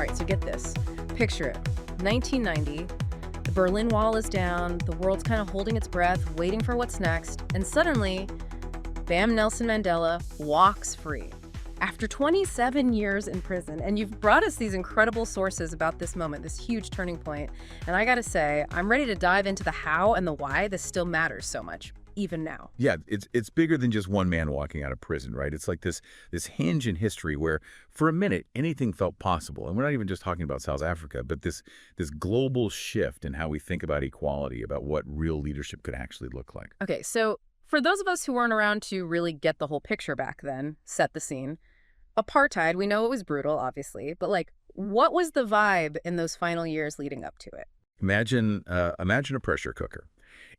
All right, so get this. Picture it. 1990, the Berlin Wall is down, the world's kind of holding its breath, waiting for what's next, and suddenly, bam, Nelson Mandela walks free. After 27 years in prison, and you've brought us these incredible sources about this moment, this huge turning point, and I gotta say, I'm ready to dive into the how and the why this still matters so much, even now. Yeah, it's bigger than just one man walking out of prison, right? It's like this hinge in history where, for a minute, anything felt possible. And we're not even just talking about South Africa, but this global shift in how we think about equality, about what real leadership could actually look like. Okay, so for those of us who weren't around to really get the whole picture back then, set the scene. Apartheid, we know it was brutal, obviously, but what was the vibe in those final years leading up to it? Imagine a pressure cooker.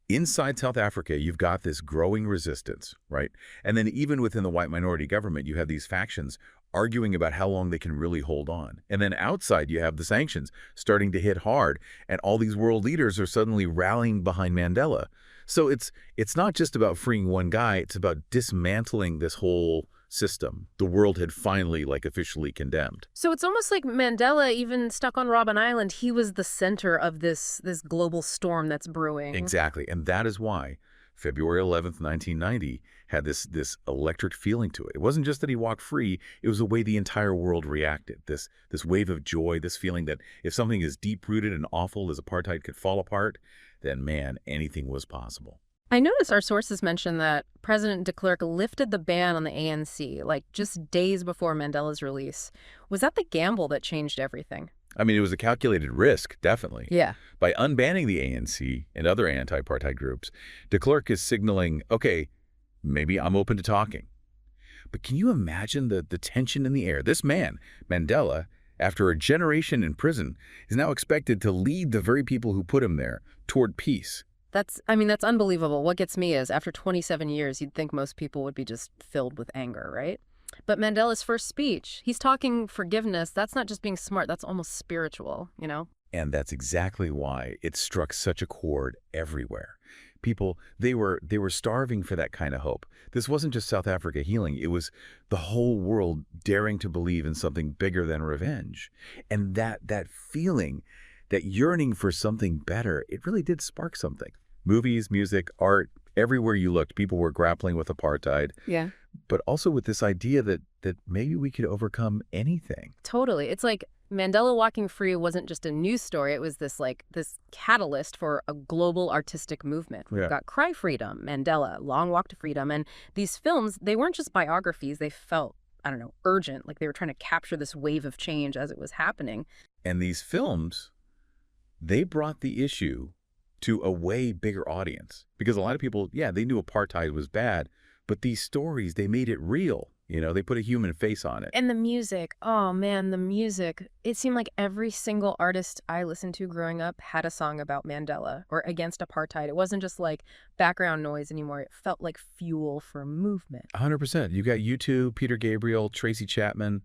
Inside South Africa, you've got this growing resistance, right? And then even within the white minority government, you have these factions arguing about how long they can really hold on. And then outside, you have the sanctions starting to hit hard, and all these world leaders are suddenly rallying behind Mandela. So it's not just about freeing one guy, it's about dismantling this whole system the world had finally officially condemned. So it's almost like Mandela, even stuck on Robben Island, he was the center of this global storm that's brewing. Exactly. And that is why February 11th, 1990 had this electric feeling to it. It wasn't just that he walked free, it was the way the entire world reacted. This wave of joy, this feeling that if something as deep-rooted and awful as apartheid could fall apart, then man, anything was possible. I noticed our sources mention that President de Klerk lifted the ban on the ANC, just days before Mandela's release. Was that the gamble that changed everything? I mean, it was a calculated risk, definitely. Yeah. By unbanning the ANC and other anti-apartheid groups, de Klerk is signaling, okay, maybe I'm open to talking. But can you imagine the tension in the air? This man, Mandela, after a generation in prison, is now expected to lead the very people who put him there toward peace. That's unbelievable. What gets me is after 27 years, you'd think most people would be just filled with anger, right? But Mandela's first speech, he's talking forgiveness. That's not just being smart. That's almost spiritual, you know? And that's exactly why it struck such a chord everywhere. People, they were starving for that kind of hope. This wasn't just South Africa healing. It was the whole world daring to believe in something bigger than revenge. And that feeling, that yearning for something better, it really did spark something. Movies, music, art, everywhere you looked, people were grappling with apartheid. Yeah. But also with this idea that maybe we could overcome anything. Totally. It's like Mandela walking free wasn't just a news story. It was this catalyst for a global artistic movement. We've got Cry Freedom, Mandela, Long Walk to Freedom. And these films, they weren't just biographies. They felt, urgent. Like they were trying to capture this wave of change as it was happening. And these films, they brought the issue to a way bigger audience. Because a lot of people, they knew apartheid was bad, but these stories, they made it real. They put a human face on it. And the music, oh man, the music. It seemed like every single artist I listened to growing up had a song about Mandela or against apartheid. It wasn't just background noise anymore. It felt like fuel for movement. 100%. You got U2, Peter Gabriel, Tracy Chapman.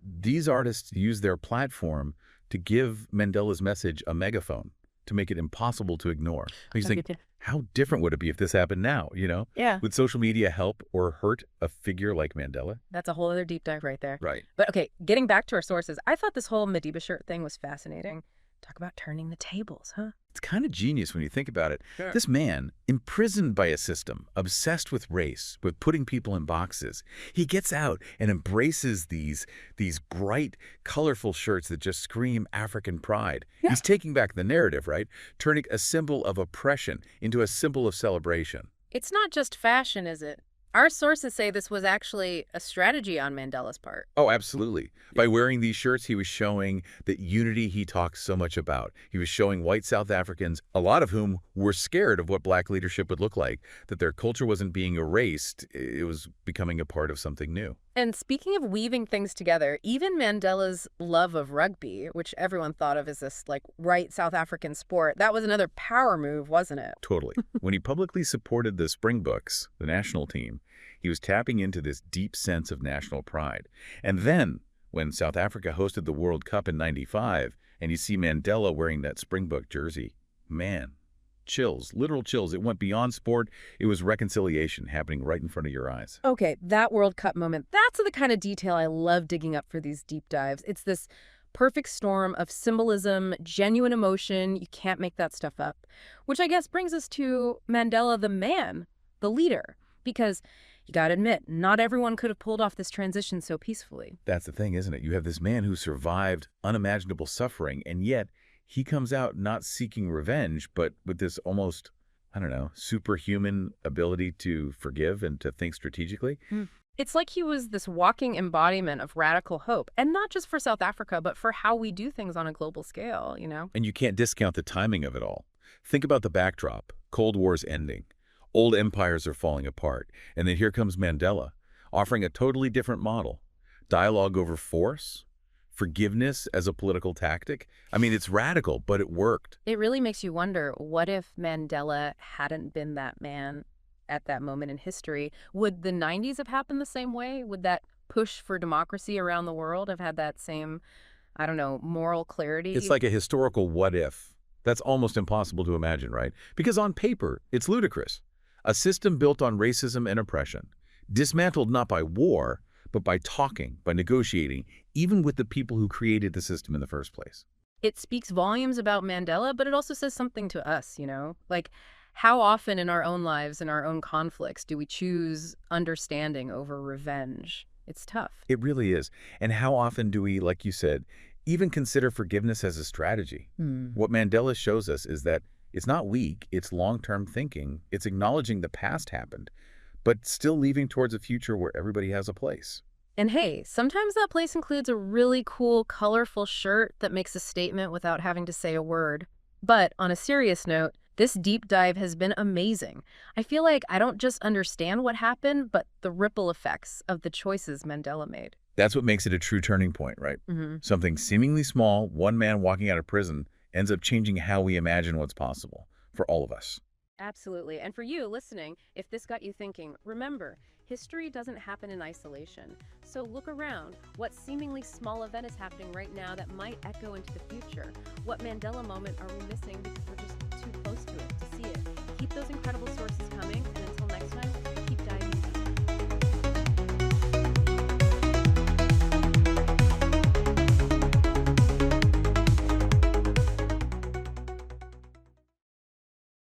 These artists used their platform to give Mandela's message a megaphone, to make it impossible to ignore. You think, how different would it be if this happened now, Yeah. Would social media help or hurt a figure like Mandela? That's a whole other deep dive right there. Right. But okay, getting back to our sources, I thought this whole Madiba shirt thing was fascinating. Talk about turning the tables, huh? It's kind of genius when you think about it. Sure. This man, imprisoned by a system, obsessed with race, with putting people in boxes, he gets out and embraces these bright, colorful shirts that just scream African pride. Yeah. He's taking back the narrative, right? Turning a symbol of oppression into a symbol of celebration. It's not just fashion, is it? Our sources say this was actually a strategy on Mandela's part. Oh, absolutely. By wearing these shirts, he was showing that unity he talked so much about. He was showing white South Africans, a lot of whom were scared of what black leadership would look like, that their culture wasn't being erased, it was becoming a part of something new. And speaking of weaving things together, even Mandela's love of rugby, which everyone thought of as this right South African sport, that was another power move, wasn't it? Totally. When he publicly supported the Springboks, the national team, he was tapping into this deep sense of national pride. And then, when South Africa hosted the World Cup in '95, and you see Mandela wearing that Springbok jersey, man, chills, literal chills. It went beyond sport. It was reconciliation happening right in front of your eyes. Okay, that World Cup moment, that's the kind of detail I love digging up for these deep dives. It's this Perfect storm of symbolism, genuine emotion. You can't make that stuff up. Which I guess brings us to Mandela the man, the leader. Because you gotta admit, not everyone could have pulled off this transition so peacefully. That's the thing, isn't it? You have this man who survived unimaginable suffering, and yet he comes out not seeking revenge, but with this almost, I don't know, superhuman ability to forgive and to think strategically. It's like he was this walking embodiment of radical hope, and not just for South Africa, but for how we do things on a global scale, you know? And you can't discount the timing of it all. Think about the backdrop. Cold War's ending. Old empires are falling apart. And then here comes Mandela, offering a totally different model. Dialogue over force, forgiveness as a political tactic. I mean, it's radical, but it worked. It really makes you wonder, what if Mandela hadn't been that man at that moment in history? Would the 90s have happened the same way? Would that push for democracy around the world have had that same, I don't know, moral clarity? It's like a historical what if. That's almost impossible to imagine, right? Because on paper, it's ludicrous. A system built on racism and oppression, dismantled not by war, but by talking, by negotiating, even with the people who created the system in the first place. It speaks volumes about Mandela, but it also says something to us, you know? Like, how often in our own lives, in our own conflicts, do we choose understanding over revenge? It's tough. It really is. And how often do we, like you said, even consider forgiveness as a strategy? What Mandela shows us is that it's not weak, it's long-term thinking, it's acknowledging the past happened, but still leaving towards a future where everybody has a place. And hey, sometimes that place includes a really cool, colorful shirt that makes a statement without having to say a word. But on a serious note, this deep dive has been amazing. I feel like I don't just understand what happened, but the ripple effects of the choices Mandela made. That's what makes it a true turning point, right? Something seemingly small, one man walking out of prison, ends up changing how we imagine what's possible for all of us. Absolutely. And for you listening, if this got you thinking, remember, history doesn't happen in isolation. So look around. What seemingly small event is happening right now that might echo into the future? What Mandela moment are we missing because we're just too close to it to see it? Keep those incredible sources coming, and until next time,